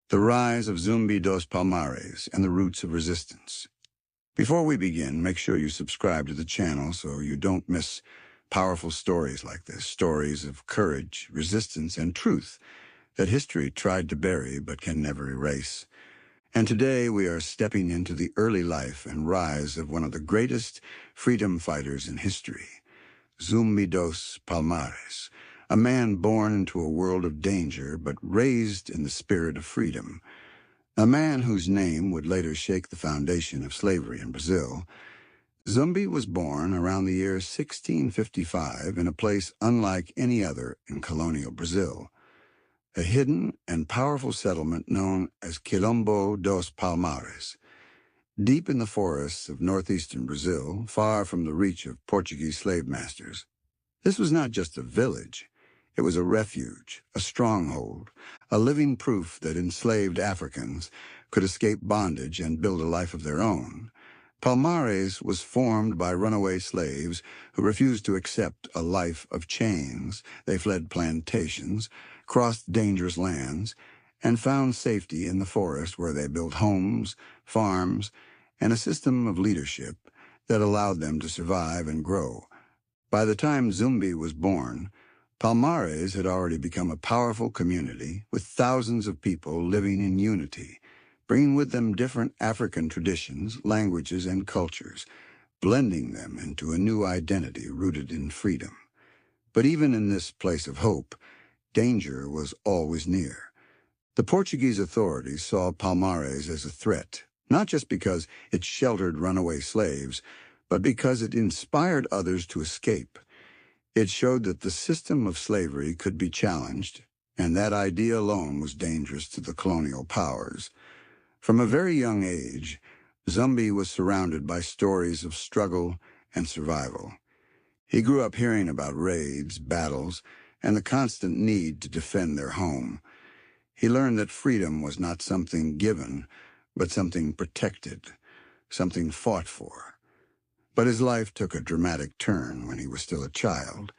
The Rise of Zumbi dos Palmares and the Roots of Resistance. Before we begin, make sure you subscribe to the channel so you don't miss powerful stories like this, stories of courage, resistance, and truth that history tried to bury but can never erase. And today we are stepping into the early life and rise of one of the greatest freedom fighters in history, Zumbi dos Palmares, a man born into a world of danger but raised in the spirit of freedom. A man whose name would later shake the foundation of slavery in Brazil. Zumbi was born around the year 1655 in a place unlike any other in colonial Brazil, a hidden and powerful settlement known as Quilombo dos Palmares. Deep in the forests of northeastern Brazil, far from the reach of Portuguese slave masters. This was not just a village. It was a refuge, a stronghold, a living proof that enslaved Africans could escape bondage and build a life of their own. Palmares was formed by runaway slaves who refused to accept a life of chains. They fled plantations, crossed dangerous lands, and found safety in the forest where they built homes, farms, and a system of leadership that allowed them to survive and grow. By the time Zumbi was born, Palmares had already become a powerful community with thousands of people living in unity, bringing with them different African traditions, languages, and cultures, blending them into a new identity rooted in freedom. But even in this place of hope, danger was always near. The Portuguese authorities saw Palmares as a threat, not just because it sheltered runaway slaves, but because it inspired others to escape. It showed that the system of slavery could be challenged, and that idea alone was dangerous to the colonial powers. From a very young age, Zumbi was surrounded by stories of struggle and survival. He grew up hearing about raids, battles, and the constant need to defend their home. He learned that freedom was not something given, but something protected, something fought for. But his life took a dramatic turn when he was still a child.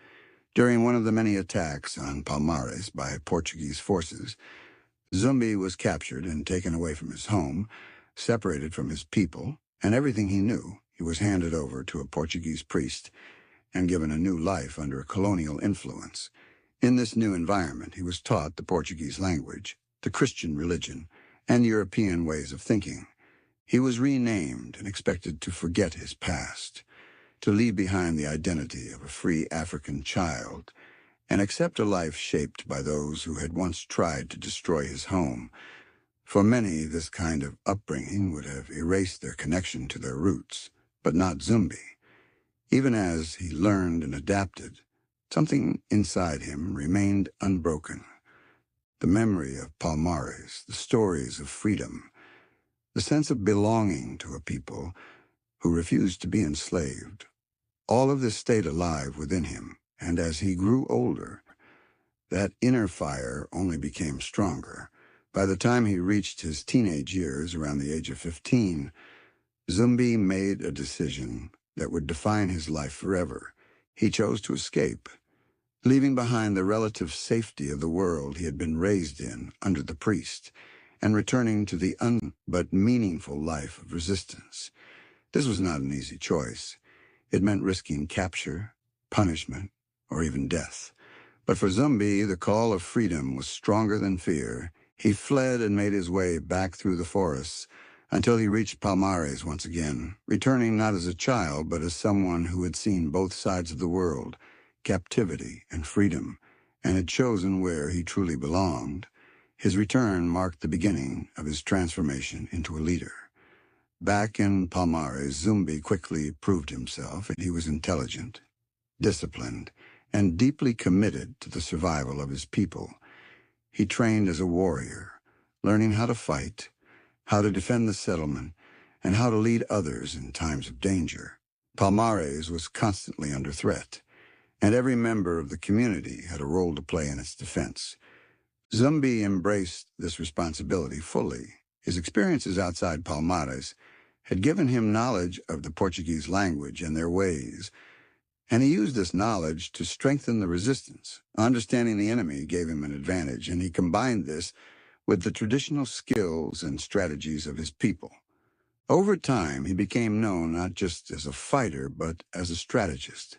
During one of the many attacks on Palmares by Portuguese forces, Zumbi was captured and taken away from his home, separated from his people, and everything he knew. He was handed over to a Portuguese priest and given a new life under a colonial influence. In this new environment, he was taught the Portuguese language, the Christian religion, and European ways of thinking. He was renamed and expected to forget his past, to leave behind the identity of a free African child, and accept a life shaped by those who had once tried to destroy his home. For many, this kind of upbringing would have erased their connection to their roots, but not Zumbi. Even as he learned and adapted, something inside him remained unbroken. The memory of Palmares, the stories of freedom, the sense of belonging to a people who refused to be enslaved. All of this stayed alive within him, and as he grew older, that inner fire only became stronger. By the time he reached his teenage years, around the age of 15, Zumbi made a decision that would define his life forever. He chose to escape, leaving behind the relative safety of the world he had been raised in under the priest, and returning to the but meaningful life of resistance. This was not an easy choice. It meant risking capture, punishment, or even death. But for Zumbi, the call of freedom was stronger than fear. He fled and made his way back through the forests until he reached Palmares once again, returning not as a child, but as someone who had seen both sides of the world, captivity and freedom, and had chosen where he truly belonged. His return marked the beginning of his transformation into a leader. Back in Palmares, Zumbi quickly proved himself. He was intelligent, disciplined, and deeply committed to the survival of his people. He trained as a warrior, learning how to fight, how to defend the settlement, and how to lead others in times of danger. Palmares was constantly under threat, and every member of the community had a role to play in its defense. Zumbi embraced this responsibility fully. His experiences outside Palmares had given him knowledge of the Portuguese language and their ways, and he used this knowledge to strengthen the resistance. Understanding the enemy gave him an advantage, and he combined this with the traditional skills and strategies of his people. Over time, he became known not just as a fighter, but as a strategist,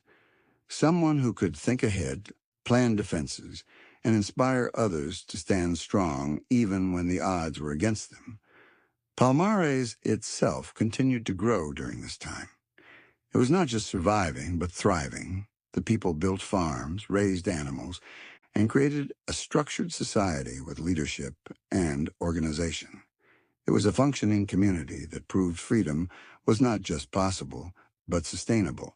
someone who could think ahead, plan defenses, and inspire others to stand strong even when the odds were against them. Palmares itself continued to grow during this time. It was not just surviving, but thriving. The people built farms, raised animals, and created a structured society with leadership and organization. It was a functioning community that proved freedom was not just possible, but sustainable.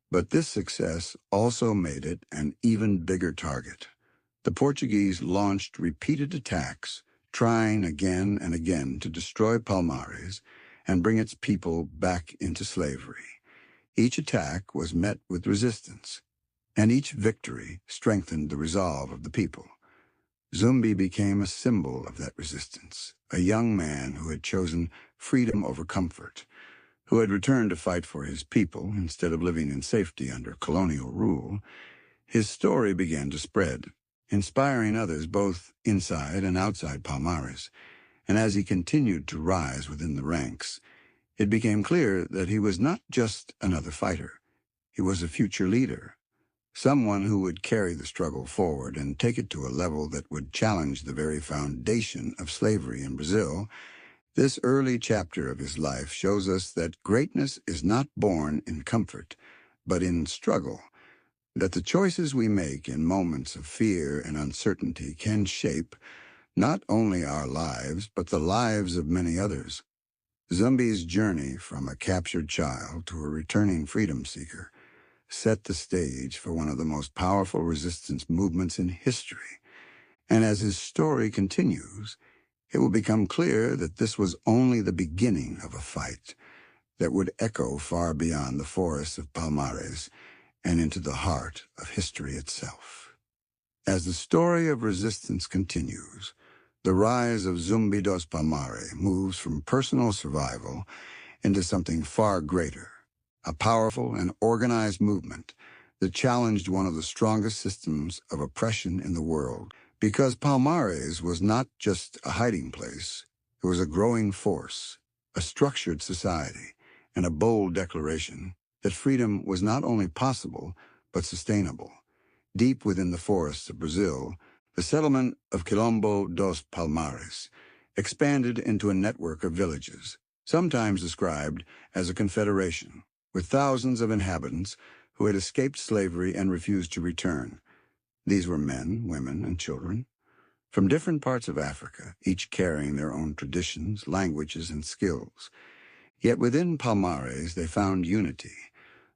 But this success also made it an even bigger target. The Portuguese launched repeated attacks, trying again and again to destroy Palmares and bring its people back into slavery. Each attack was met with resistance, and each victory strengthened the resolve of the people. Zumbi became a symbol of that resistance, a young man who had chosen freedom over comfort, who had returned to fight for his people instead of living in safety under colonial rule. His story began to spread, inspiring others both inside and outside Palmares, and as he continued to rise within the ranks, it became clear that he was not just another fighter. He was a future leader, someone who would carry the struggle forward and take it to a level that would challenge the very foundation of slavery in Brazil. This early chapter of his life shows us that greatness is not born in comfort, but in struggle, that the choices we make in moments of fear and uncertainty can shape not only our lives, but the lives of many others. Zumbi's journey from a captured child to a returning freedom seeker set the stage for one of the most powerful resistance movements in history. And as his story continues, it will become clear that this was only the beginning of a fight that would echo far beyond the forests of Palmares and into the heart of history itself. As the story of resistance continues, the rise of Zumbi dos Palmares moves from personal survival into something far greater, a powerful and organized movement that challenged one of the strongest systems of oppression in the world. Because Palmares was not just a hiding place, it was a growing force, a structured society, and a bold declaration that freedom was not only possible, but sustainable. Deep within the forests of Brazil, the settlement of Quilombo dos Palmares expanded into a network of villages, sometimes described as a confederation, with thousands of inhabitants who had escaped slavery and refused to return. These were men, women, and children from different parts of Africa, each carrying their own traditions, languages, and skills. Yet within Palmares they found unity,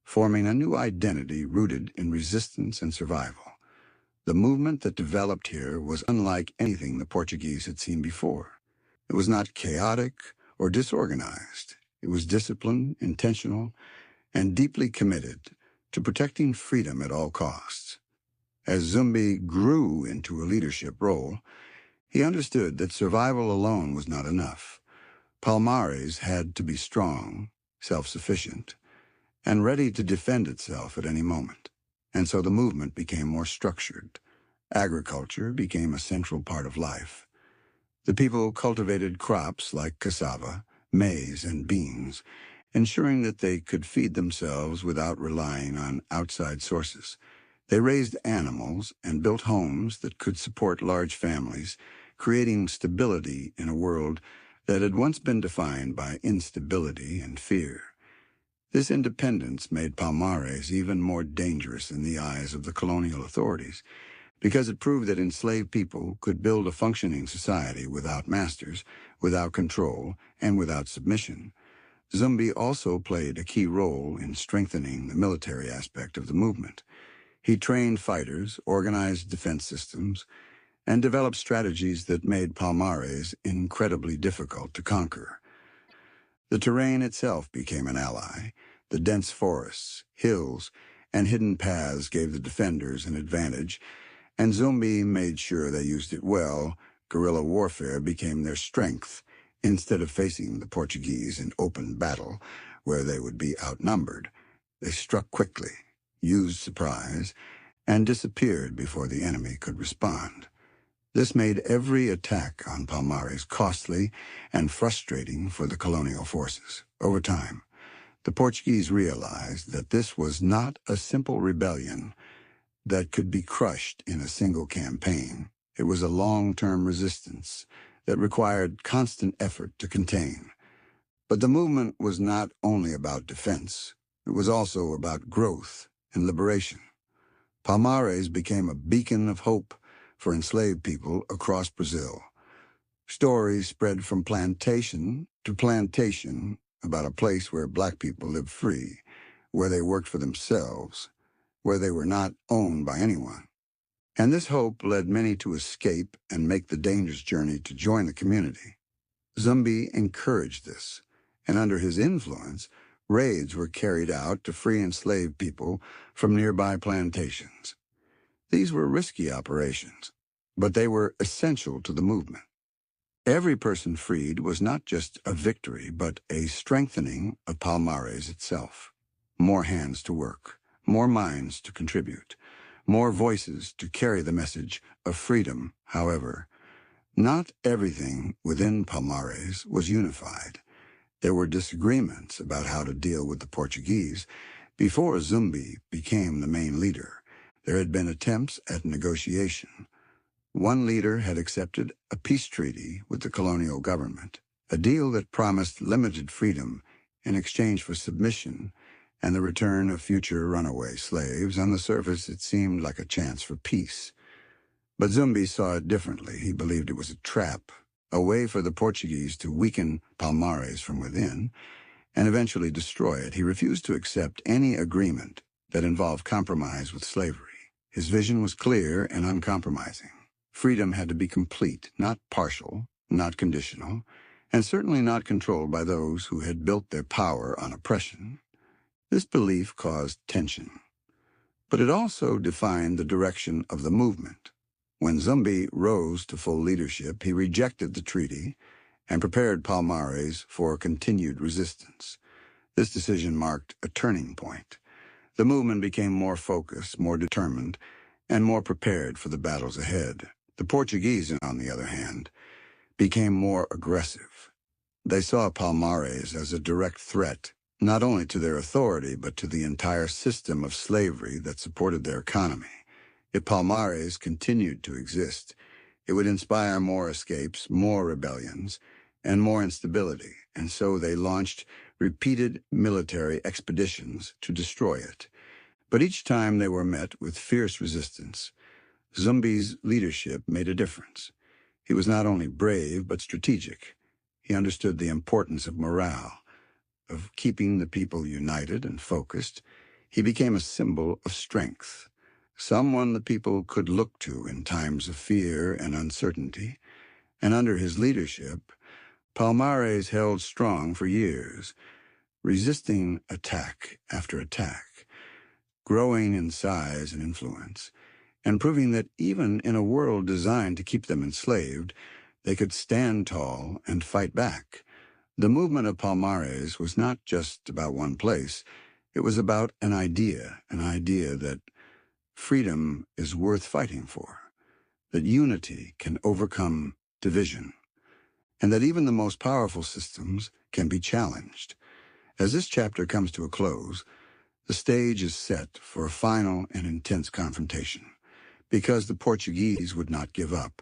forming a new identity rooted in resistance and survival. The movement that developed here was unlike anything the Portuguese had seen before. It was not chaotic or disorganized. It was disciplined, intentional, and deeply committed to protecting freedom at all costs. As Zumbi grew into a leadership role, he understood that survival alone was not enough. Palmares had to be strong, self-sufficient, and ready to defend itself at any moment. And so the movement became more structured. Agriculture became a central part of life. The people cultivated crops like cassava, maize, and beans, ensuring that they could feed themselves without relying on outside sources. They raised animals and built homes that could support large families, creating stability in a world that had once been defined by instability and fear. This independence made Palmares even more dangerous in the eyes of the colonial authorities, because it proved that enslaved people could build a functioning society without masters, without control, and without submission. Zumbi also played a key role in strengthening the military aspect of the movement. He trained fighters, organized defense systems, and developed strategies that made Palmares incredibly difficult to conquer. The terrain itself became an ally. The dense forests, hills, and hidden paths gave the defenders an advantage, and Zumbi made sure they used it well. Guerrilla warfare became their strength. Instead of facing the Portuguese in open battle, where they would be outnumbered, they struck quickly, used surprise, and disappeared before the enemy could respond. This made every attack on Palmares costly and frustrating for the colonial forces. Over time, the Portuguese realized that this was not a simple rebellion that could be crushed in a single campaign. It was a long-term resistance that required constant effort to contain. But the movement was not only about defense. It was also about growth and liberation. Palmares became a beacon of hope for enslaved people across Brazil. Stories spread from plantation to plantation about a place where black people lived free, where they worked for themselves, where they were not owned by anyone. And this hope led many to escape and make the dangerous journey to join the community. Zumbi encouraged this, and under his influence, raids were carried out to free enslaved people from nearby plantations. These were risky operations, but they were essential to the movement. Every person freed was not just a victory, but a strengthening of Palmares itself. More hands to work, more minds to contribute, more voices to carry the message of freedom. However, not everything within Palmares was unified. There were disagreements about how to deal with the Portuguese. Before Zumbi became the main leader, there had been attempts at negotiation. One leader had accepted a peace treaty with the colonial government, a deal that promised limited freedom in exchange for submission and the return of future runaway slaves. On the surface, it seemed like a chance for peace. But Zumbi saw it differently. He believed it was a trap, a way for the Portuguese to weaken Palmares from within and eventually destroy it. He refused to accept any agreement that involved compromise with slavery. His vision was clear and uncompromising. Freedom had to be complete, not partial, not conditional, and certainly not controlled by those who had built their power on oppression. This belief caused tension, but it also defined the direction of the movement. When Zumbi rose to full leadership, he rejected the treaty and prepared Palmares for continued resistance. This decision marked a turning point. The movement became more focused, more determined, and more prepared for the battles ahead. The Portuguese, on the other hand, became more aggressive. They saw Palmares as a direct threat, not only to their authority, but to the entire system of slavery that supported their economy. If Palmares continued to exist, it would inspire more escapes, more rebellions, and more instability, and so they launched repeated military expeditions to destroy it. But each time they were met with fierce resistance. Zumbi's leadership made a difference. He was not only brave, but strategic. He understood the importance of morale, of keeping the people united and focused. He became a symbol of strength, someone the people could look to in times of fear and uncertainty. And under his leadership, Palmares held strong for years, resisting attack after attack, growing in size and influence, and proving that even in a world designed to keep them enslaved, they could stand tall and fight back. The movement of Palmares was not just about one place. It was about an idea that freedom is worth fighting for, that unity can overcome division, and that even the most powerful systems can be challenged. As this chapter comes to a close, the stage is set for a final and intense confrontation, because the Portuguese would not give up,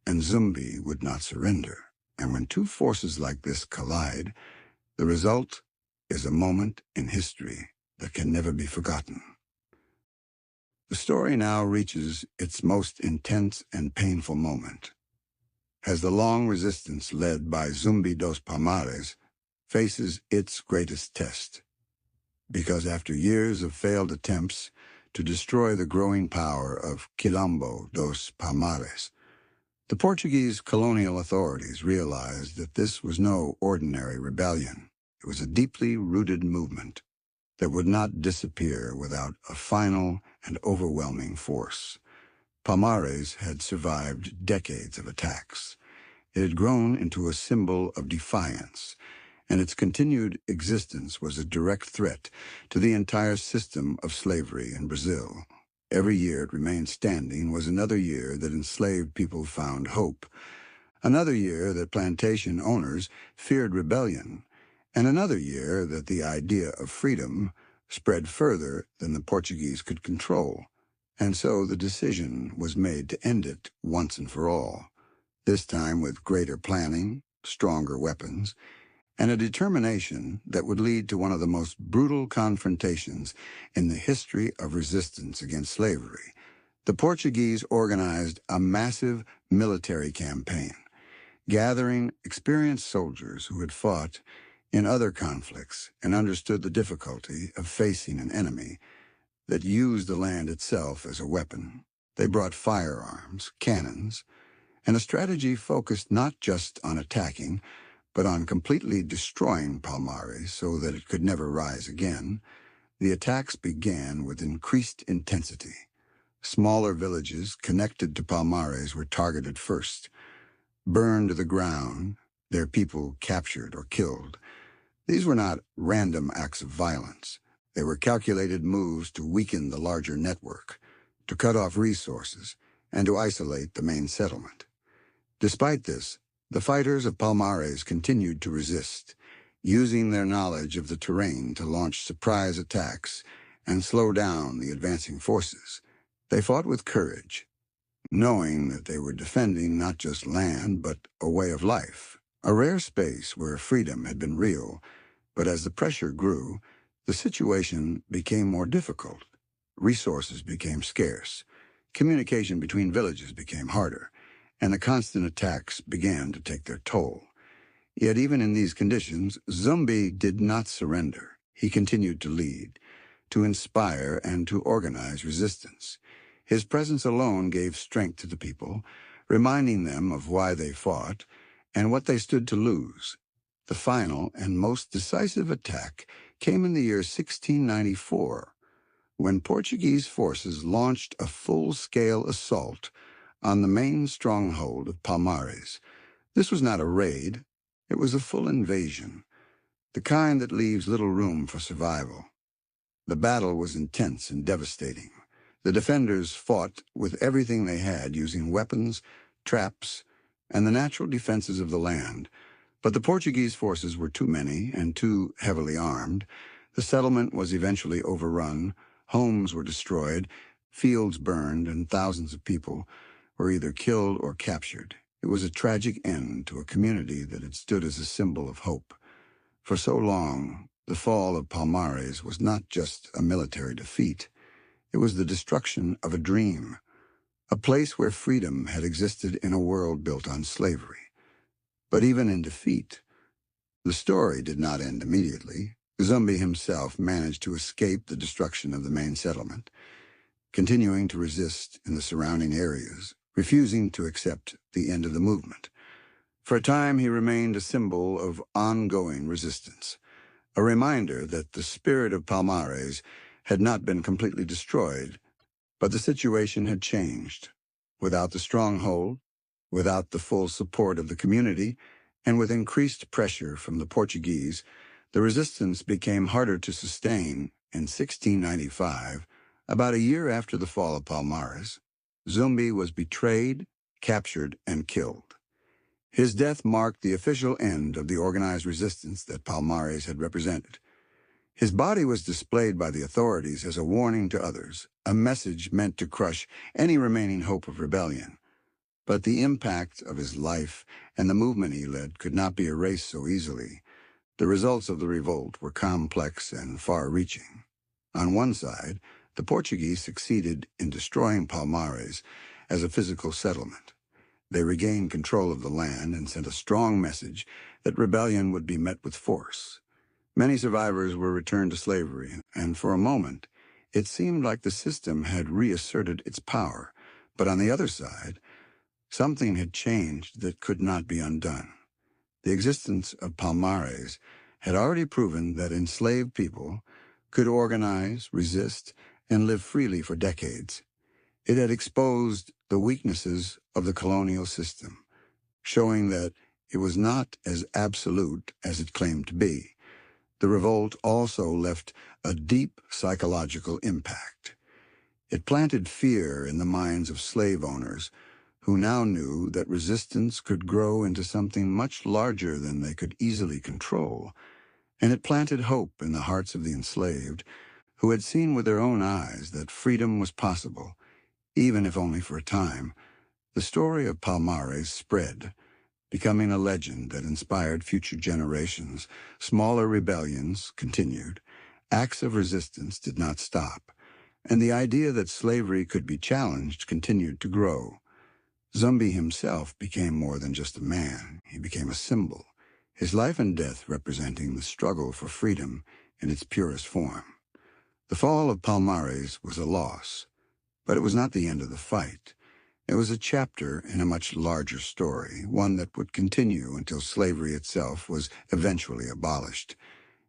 and Zumbi would not surrender. And when two forces like this collide, the result is a moment in history that can never be forgotten. The story now reaches its most intense and painful moment, as the long resistance led by Zumbi dos Palmares faces its greatest test. Because after years of failed attempts to destroy the growing power of Quilombo dos Palmares, the Portuguese colonial authorities realized that this was no ordinary rebellion. It was a deeply rooted movement that would not disappear without a final and overwhelming force. Palmares had survived decades of attacks. It had grown into a symbol of defiance, and its continued existence was a direct threat to the entire system of slavery in Brazil. Every year it remained standing was another year that enslaved people found hope, another year that plantation owners feared rebellion, and another year that the idea of freedom spread further than the Portuguese could control. And so the decision was made to end it once and for all, this time with greater planning, stronger weapons, and a determination that would lead to one of the most brutal confrontations in the history of resistance against slavery. The Portuguese organized a massive military campaign, gathering experienced soldiers who had fought in other conflicts and understood the difficulty of facing an enemy that used the land itself as a weapon. They brought firearms, cannons, and a strategy focused not just on attacking, but on completely destroying Palmares so that it could never rise again. The attacks began with increased intensity. Smaller villages connected to Palmares were targeted first, burned to the ground, their people captured or killed. These were not random acts of violence. They were calculated moves to weaken the larger network, to cut off resources, and to isolate the main settlement. Despite this, the fighters of Palmares continued to resist, using their knowledge of the terrain to launch surprise attacks and slow down the advancing forces. They fought with courage, knowing that they were defending not just land, but a way of life, a rare space where freedom had been real. But as the pressure grew, the situation became more difficult. Resources became scarce, communication between villages became harder, and the constant attacks began to take their toll. Yet even in these conditions, Zumbi did not surrender. He continued to lead, to inspire, and to organize resistance. His presence alone gave strength to the people, reminding them of why they fought and what they stood to lose. The final and most decisive attack came in the year 1694, when Portuguese forces launched a full-scale assault on the main stronghold of Palmares. This was not a raid, it was a full invasion, the kind that leaves little room for survival. The battle was intense and devastating. The defenders fought with everything they had, using weapons, traps, and the natural defenses of the land. But the Portuguese forces were too many and too heavily armed. The settlement was eventually overrun, homes were destroyed, fields burned, and thousands of people were either killed or captured. It was a tragic end to a community that had stood as a symbol of hope. For so long, the fall of Palmares was not just a military defeat. It was the destruction of a dream, a place where freedom had existed in a world built on slavery. But even in defeat, the story did not end immediately. Zumbi himself managed to escape the destruction of the main settlement, continuing to resist in the surrounding areas, refusing to accept the end of the movement. For a time, he remained a symbol of ongoing resistance, a reminder that the spirit of Palmares had not been completely destroyed, but the situation had changed. Without the stronghold, without the full support of the community, and with increased pressure from the Portuguese, the resistance became harder to sustain. In 1695, about a year after the fall of Palmares, Zumbi was betrayed, captured, and killed. His death marked the official end of the organized resistance that Palmares had represented. His body was displayed by the authorities as a warning to others, a message meant to crush any remaining hope of rebellion. But the impact of his life and the movement he led could not be erased so easily. The results of the revolt were complex and far-reaching. On one side, the Portuguese succeeded in destroying Palmares as a physical settlement. They regained control of the land and sent a strong message that rebellion would be met with force. Many survivors were returned to slavery, and for a moment, it seemed like the system had reasserted its power. But on the other side, something had changed that could not be undone. The existence of Palmares had already proven that enslaved people could organize, resist, and live freely for decades. It had exposed the weaknesses of the colonial system, showing that it was not as absolute as it claimed to be. The revolt also left a deep psychological impact. It planted fear in the minds of slave owners, who now knew that resistance could grow into something much larger than they could easily control. And it planted hope in the hearts of the enslaved, who had seen with their own eyes that freedom was possible, even if only for a time. The story of Palmares spread, becoming a legend that inspired future generations. Smaller rebellions continued. Acts of resistance did not stop, and the idea that slavery could be challenged continued to grow. Zumbi himself became more than just a man. He became a symbol, his life and death representing the struggle for freedom in its purest form. The fall of Palmares was a loss, but it was not the end of the fight. It was a chapter in a much larger story, one that would continue until slavery itself was eventually abolished,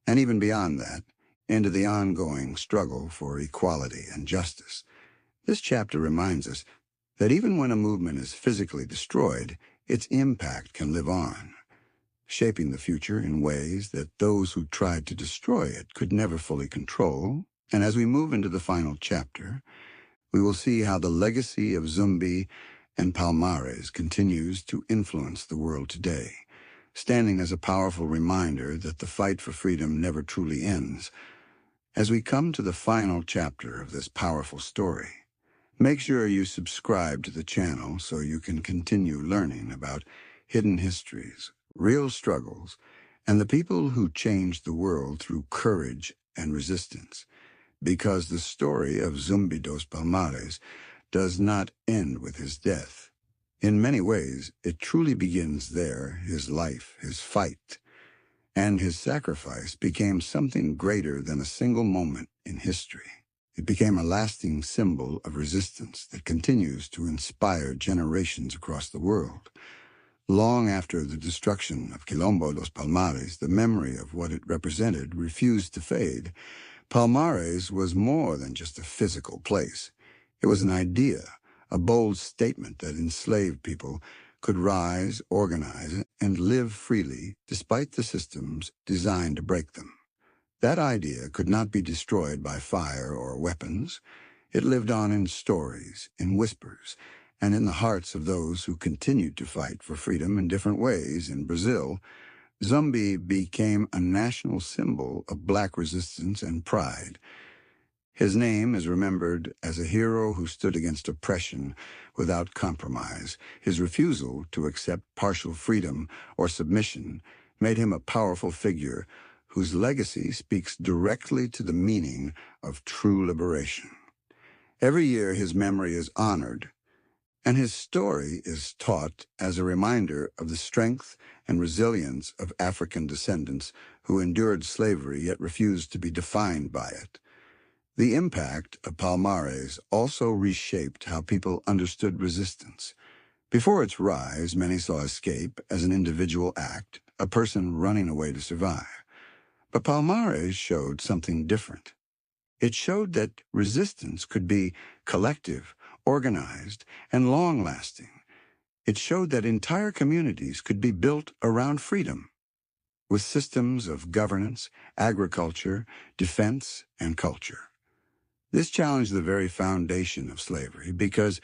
and even beyond that, into the ongoing struggle for equality and justice. This chapter reminds us that even when a movement is physically destroyed, its impact can live on, shaping the future in ways that those who tried to destroy it could never fully control. And as we move into the final chapter, we will see how the legacy of Zumbi and Palmares continues to influence the world today, standing as a powerful reminder that the fight for freedom never truly ends. As we come to the final chapter of this powerful story, make sure you subscribe to the channel so you can continue learning about hidden histories, real struggles, and the people who changed the world through courage and resistance. Because the story of Zumbi dos Palmares does not end with his death. In many ways, it truly begins there. His life, his fight, and his sacrifice became something greater than a single moment in history. It became a lasting symbol of resistance that continues to inspire generations across the world. Long after the destruction of Quilombo dos Palmares, the memory of what it represented refused to fade. Palmares was more than just a physical place. It was an idea, a bold statement that enslaved people could rise, organize, and live freely despite the systems designed to break them. That idea could not be destroyed by fire or weapons. It lived on in stories, in whispers, and in the hearts of those who continued to fight for freedom in different ways. In Brazil, Zumbi became a national symbol of black resistance and pride. His name is remembered as a hero who stood against oppression without compromise. His refusal to accept partial freedom or submission made him a powerful figure whose legacy speaks directly to the meaning of true liberation. Every year his memory is honored, and his story is taught as a reminder of the strength and resilience of African descendants who endured slavery yet refused to be defined by it. The impact of Palmares also reshaped how people understood resistance. Before its rise, many saw escape as an individual act, a person running away to survive. But Palmares showed something different. It showed that resistance could be collective, organized, and long-lasting. It showed that entire communities could be built around freedom, with systems of governance, agriculture, defense, and culture. This challenged the very foundation of slavery because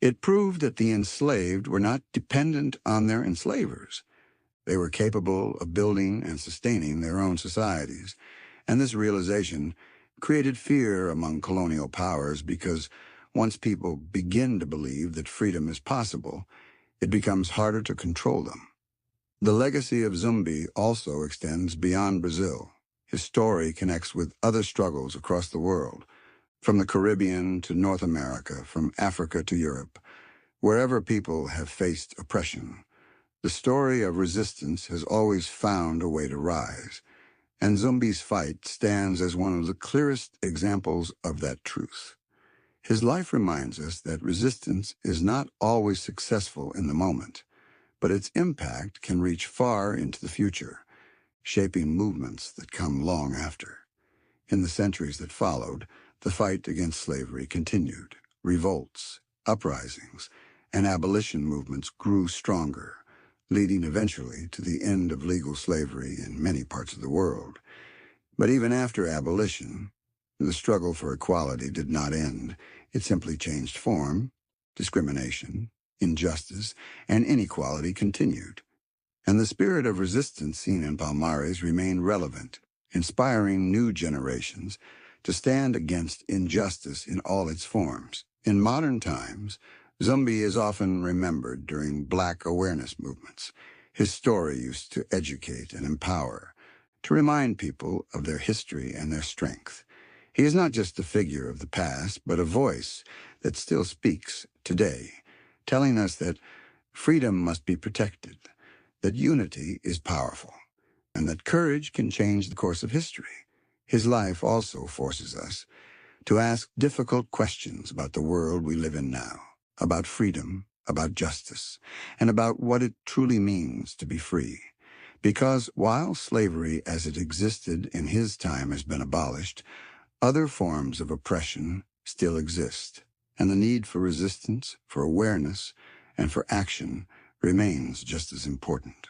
it proved that the enslaved were not dependent on their enslavers. They were capable of building and sustaining their own societies, and this realization created fear among colonial powers because once people begin to believe that freedom is possible, it becomes harder to control them. The legacy of Zumbi also extends beyond Brazil. His story connects with other struggles across the world, from the Caribbean to North America, from Africa to Europe. Wherever people have faced oppression, the story of resistance has always found a way to rise, and Zumbi's fight stands as one of the clearest examples of that truth. His life reminds us that resistance is not always successful in the moment, but its impact can reach far into the future, shaping movements that come long after. In the centuries that followed, the fight against slavery continued. Revolts, uprisings, and abolition movements grew stronger, leading eventually to the end of legal slavery in many parts of the world. But even after abolition, The struggle for equality did not end. It simply changed form. Discrimination, injustice, and inequality continued. And the spirit of resistance seen in Palmares remained relevant, inspiring new generations to stand against injustice in all its forms. In modern times, Zumbi is often remembered during Black awareness movements. His story used to educate and empower, to remind people of their history and their strength. He is not just a figure of the past, but a voice that still speaks today, telling us that freedom must be protected, that unity is powerful, and that courage can change the course of history. His life also forces us to ask difficult questions about the world we live in now, about freedom, about justice, and about what it truly means to be free. Because while slavery as it existed in his time has been abolished, other forms of oppression still exist, and the need for resistance, for awareness, and for action remains just as important.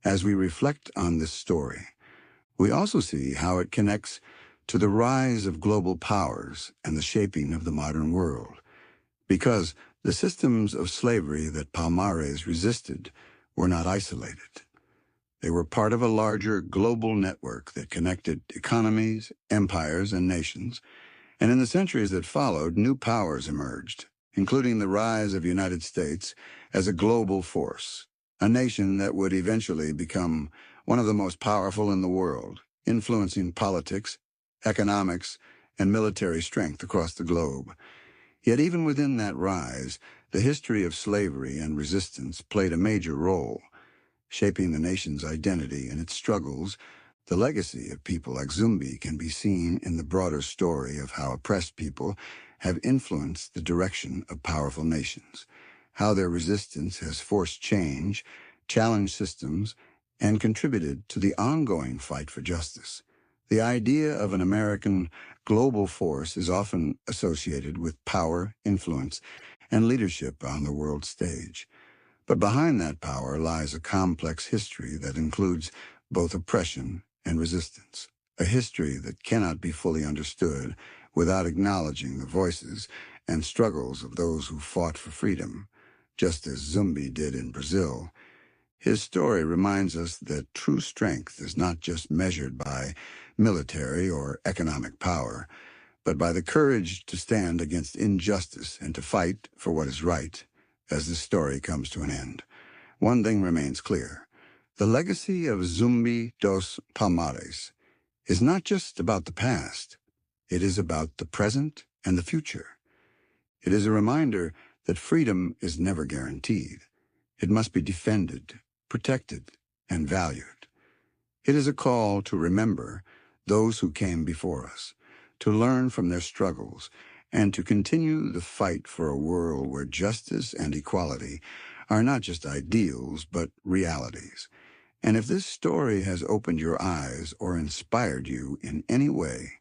As we reflect on this story, we also see how it connects to the rise of global powers and the shaping of the modern world. Because the systems of slavery that Palmares resisted were not isolated. They were part of a larger global network that connected economies, empires, and nations. And in the centuries that followed, new powers emerged, including the rise of the United States as a global force, a nation that would eventually become one of the most powerful in the world, influencing politics, economics, and military strength across the globe. Yet even within that rise, the history of slavery and resistance played a major role, shaping the nation's identity and its struggles. The legacy of people like Zumbi can be seen in the broader story of how oppressed people have influenced the direction of powerful nations, how their resistance has forced change, challenged systems, and contributed to the ongoing fight for justice. The idea of an American global force is often associated with power, influence, and leadership on the world stage. But behind that power lies a complex history that includes both oppression and resistance, a history that cannot be fully understood without acknowledging the voices and struggles of those who fought for freedom, just as Zumbi did in Brazil. His story reminds us that true strength is not just measured by military or economic power, but by the courage to stand against injustice and to fight for what is right. As this story comes to an end, one thing remains clear. The legacy of Zumbi dos Palmares is not just about the past. It is about the present and the future. It is a reminder that freedom is never guaranteed. It must be defended, protected, and valued. It is a call to remember those who came before us, to learn from their struggles, and to continue the fight for a world where justice and equality are not just ideals, but realities. And if this story has opened your eyes or inspired you in any way,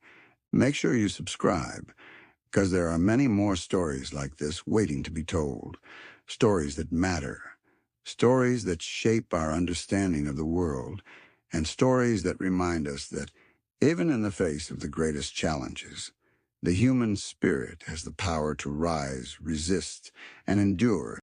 make sure you subscribe, because there are many more stories like this waiting to be told. Stories that matter, stories that shape our understanding of the world, and stories that remind us that even in the face of the greatest challenges, the human spirit has the power to rise, resist, and endure